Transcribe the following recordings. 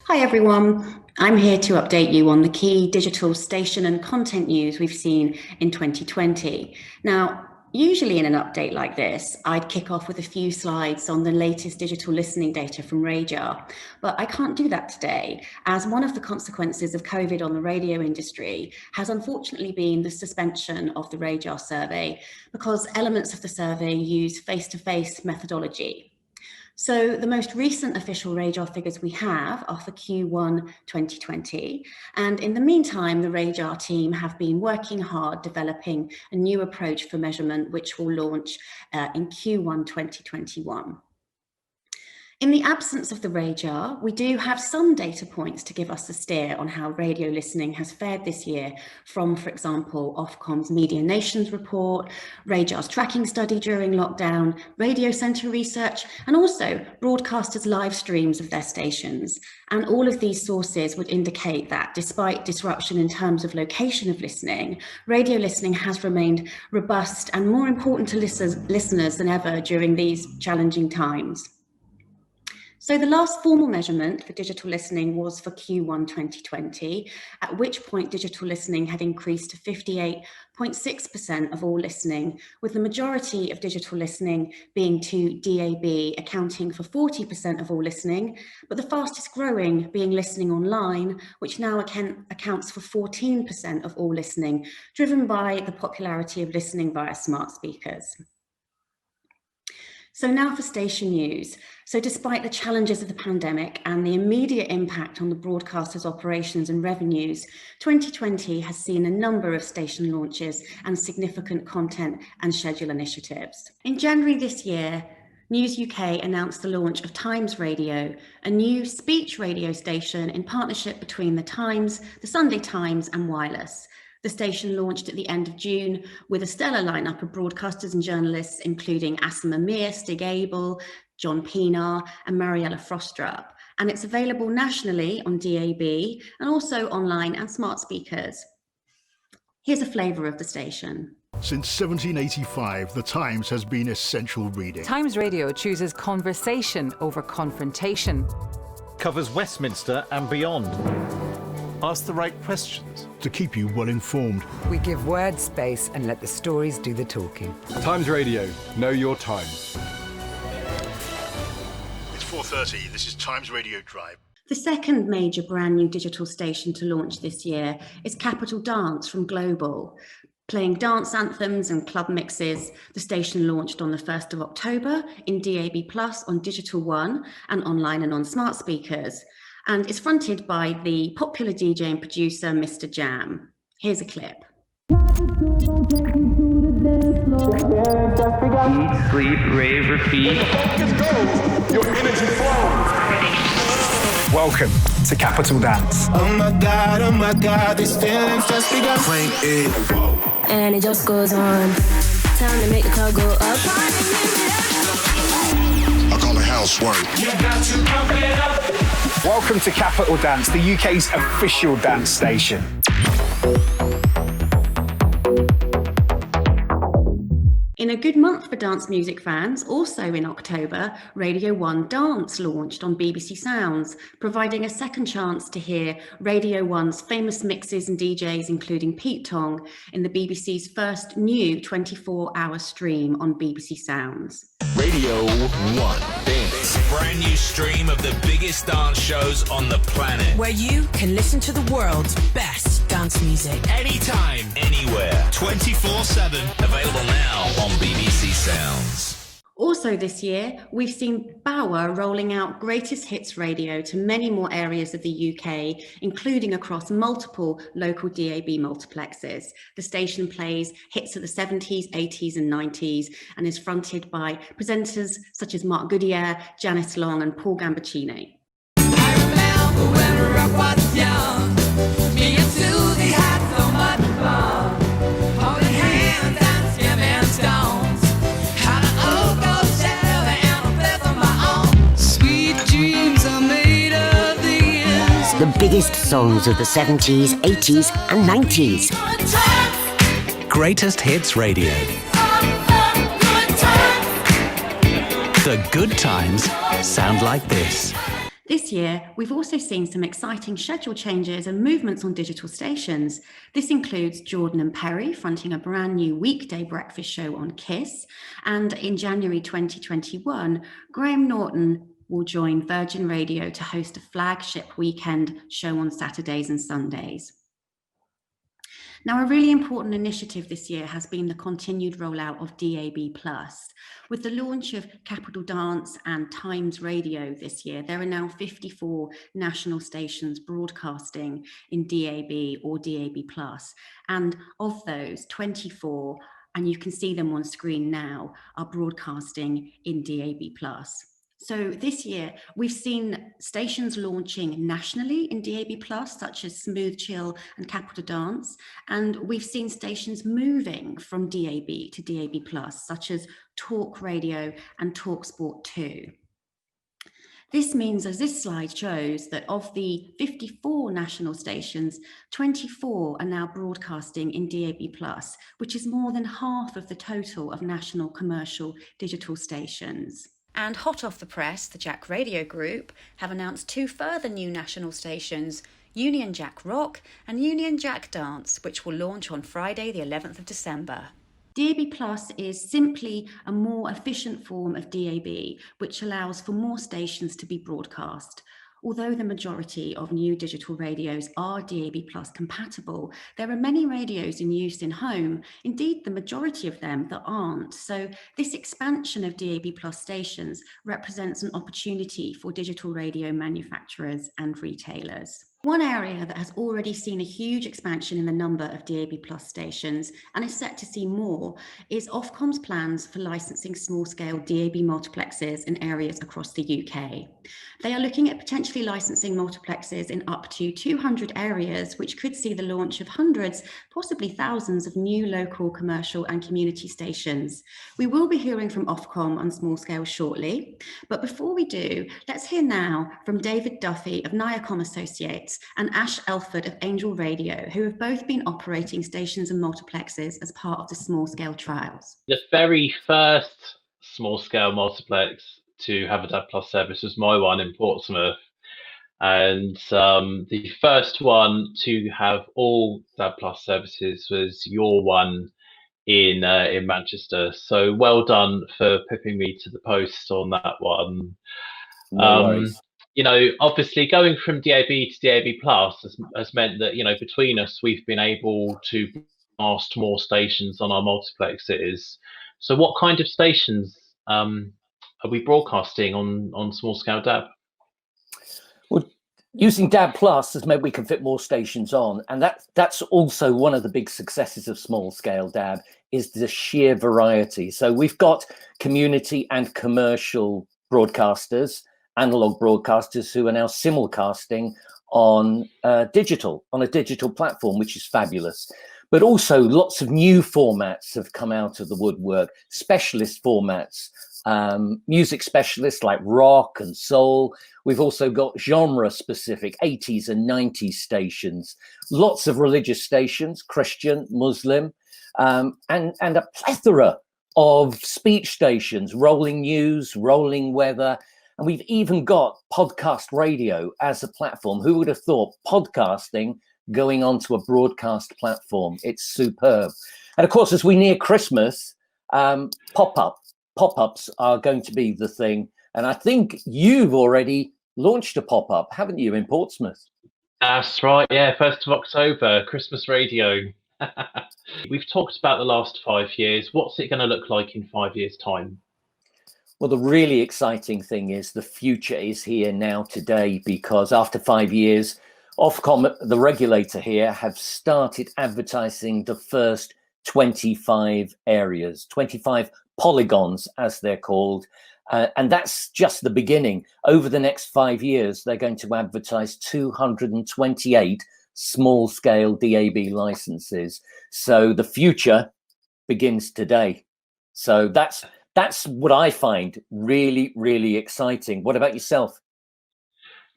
Hi everyone, I'm here to update you on the key digital station and content news we've seen in 2020. Now, usually in an update like this, I'd kick off with a few slides on the latest digital listening data from Radar, but I can't do that today, as one of the consequences of COVID on the radio industry has unfortunately been the suspension of the Radar survey, because elements of the survey use face-to-face methodology. So the most recent official Radar figures we have are for Q1 2020. And in the meantime, the Radar team have been working hard developing a new approach for measurement, which will launch in Q1 2021. In the absence of the Radar, we do have some data points to give us a steer on how radio listening has fared this year from, for example, Ofcom's Media Nations report, Radar's tracking study during lockdown, Radio Centre research, and also broadcasters' live streams of their stations. And all of these sources would indicate that despite disruption in terms of location of listening, radio listening has remained robust and more important to listeners than ever during these challenging times. So the last formal measurement for digital listening was for Q1 2020, at which point digital listening had increased to 58.6% of all listening, with the majority of digital listening being to DAB, accounting for 40% of all listening, but the fastest growing being listening online, which now accounts for 14% of all listening, driven by the popularity of listening via smart speakers. So now for station news. So despite the challenges of the pandemic and the immediate impact on the broadcasters' operations and revenues, 2020 has seen a number of station launches and significant content and schedule initiatives. In January this year, News UK announced the launch of Times Radio, a new speech radio station in partnership between The Times, The Sunday Times and Wireless. The station launched at the end of June with a stellar lineup of broadcasters and journalists, including Asma Mir, Stig Abel, John Pienaar and Mariella Frostrup. And it's available nationally on DAB and also online and smart speakers. Here's a flavour of the station. Since 1785, The Times has been essential reading. Times Radio chooses conversation over confrontation. Covers Westminster and beyond. Ask the right questions. To keep you well informed. We give words space and let the stories do the talking. Times Radio, know your time. It's 4:30, this is Times Radio Drive. The second major brand new digital station to launch this year is Capital Dance from Global. Playing dance anthems and club mixes, the station launched on the 1st of October in DAB+, on Digital One and online and on smart speakers. And is fronted by the popular DJ and producer, Mr. Jam. Here's a clip. Eat, sleep, rave, repeat. Your energy flows. Welcome to Capital Dance. Oh my God, these feelings just begun. Playing it. And it just goes on. Time to make the club go up. I call it housework. You got to pump it up. Welcome to Capital Dance, the UK's official dance station. In a good month for dance music fans, also in October, Radio 1 Dance launched on BBC Sounds, providing a second chance to hear Radio 1's famous mixes and DJs, including Pete Tong, in the BBC's first new 24-hour stream on BBC Sounds. Radio 1 Dance. A brand new stream of the biggest dance shows on the planet. Where you can listen to the world's best dance music. Anytime, anywhere. 24/7. Available now on BBC Sounds. Also this year, we've seen Bauer rolling out Greatest Hits Radio to many more areas of the UK, including across multiple local DAB multiplexes. The station plays hits of the 70s, 80s and 90s and is fronted by presenters such as Mark Goodyear, Janice Long and Paul Gambaccini. I remember when rock was young, me and Susie had so much fun, holding hands and skimming stones. The biggest songs of the 70s, 80s and 90s. Greatest Hits Radio. The good times sound like this. This year, we've also seen some exciting schedule changes and movements on digital stations. This includes Jordan and Perry fronting a brand new weekday breakfast show on KISS. And in January 2021, Graham Norton will join Virgin Radio to host a flagship weekend show on Saturdays and Sundays. Now, a really important initiative this year has been the continued rollout of DAB+. With the launch of Capital Dance and Times Radio this year, there are now 54 national stations broadcasting in DAB or DAB+. And of those, 24, and you can see them on screen now, are broadcasting in DAB+. So this year, we've seen stations launching nationally in DAB+, such as Smooth Chill and Capital Dance, and we've seen stations moving from DAB to DAB+, such as Talk Radio and Talk Sport 2. This means, as this slide shows, that of the 54 national stations, 24 are now broadcasting in DAB+, which is more than half of the total of national commercial digital stations. And hot off the press, the Jack Radio Group have announced 2 further new national stations, Union Jack Rock and Union Jack Dance, which will launch on Friday, the 11th of December. DAB Plus is simply a more efficient form of DAB, which allows for more stations to be broadcast. Although the majority of new digital radios are DAB Plus compatible, there are many radios in use in home, indeed the majority of them that aren't. So this expansion of DAB Plus stations represents an opportunity for digital radio manufacturers and retailers. One area that has already seen a huge expansion in the number of DAB Plus stations and is set to see more is Ofcom's plans for licensing small-scale DAB multiplexes in areas across the UK. They are looking at potentially licensing multiplexes in up to 200 areas, which could see the launch of hundreds, possibly thousands of new local, commercial and community stations. We will be hearing from Ofcom on small scale shortly, but before we do, let's hear now from David Duffy of Niacom Associates and Ash Elford of Angel Radio, who have both been operating stations and multiplexes as part of the small-scale trials. The very first small-scale multiplex to have a DAB Plus service was my one in Portsmouth, and the first one to have all DAB Plus services was your one in Manchester. So well done for pipping me to the post on that one. No worries. You know, obviously going from DAB to DAB Plus has meant that, you know, between us, we've been able to broadcast more stations on our multiplexes. So what kind of stations are we broadcasting on small scale DAB? Well, using DAB Plus has meant we can fit more stations on. And that's also one of the big successes of small scale DAB is the sheer variety. So we've got community and commercial broadcasters, analog broadcasters who are now simulcasting on a digital platform, which is fabulous. But also lots of new formats have come out of the woodwork, specialist formats, music specialists like rock and soul. We've also got genre specific 80s and 90s stations, lots of religious stations, Christian, Muslim, and a plethora of speech stations, rolling news, rolling weather. And we've even got podcast radio as a platform. Who would have thought podcasting going onto a broadcast platform? It's superb. And of course, as we near Christmas, pop-ups are going to be the thing. And I think you've already launched a pop-up, haven't you, in Portsmouth? That's right. Yeah, 1st of October, Christmas radio. We've talked about the last 5 years. What's it going to look like in 5 years' time? Well, the really exciting thing is the future is here now today, because after 5 years, Ofcom, the regulator here, have started advertising the first 25 areas, 25 polygons, as they're called. And that's just the beginning. Over the next 5 years, they're going to advertise 228 small-scale DAB licenses. So the future begins today. So that's what I find really, really exciting. What about yourself?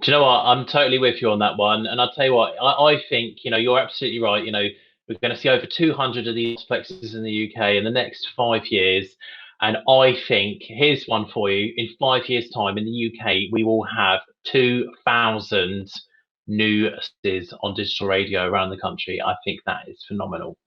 Do you know what? I'm totally with you on that one. And I'll tell you what, I think, you know, you're absolutely right. You know, we're going to see over 200 of these plexes in the UK in the next 5 years. And I think, here's one for you, in 5 years' time in the UK, we will have 2,000 new on digital radio around the country. I think that is phenomenal.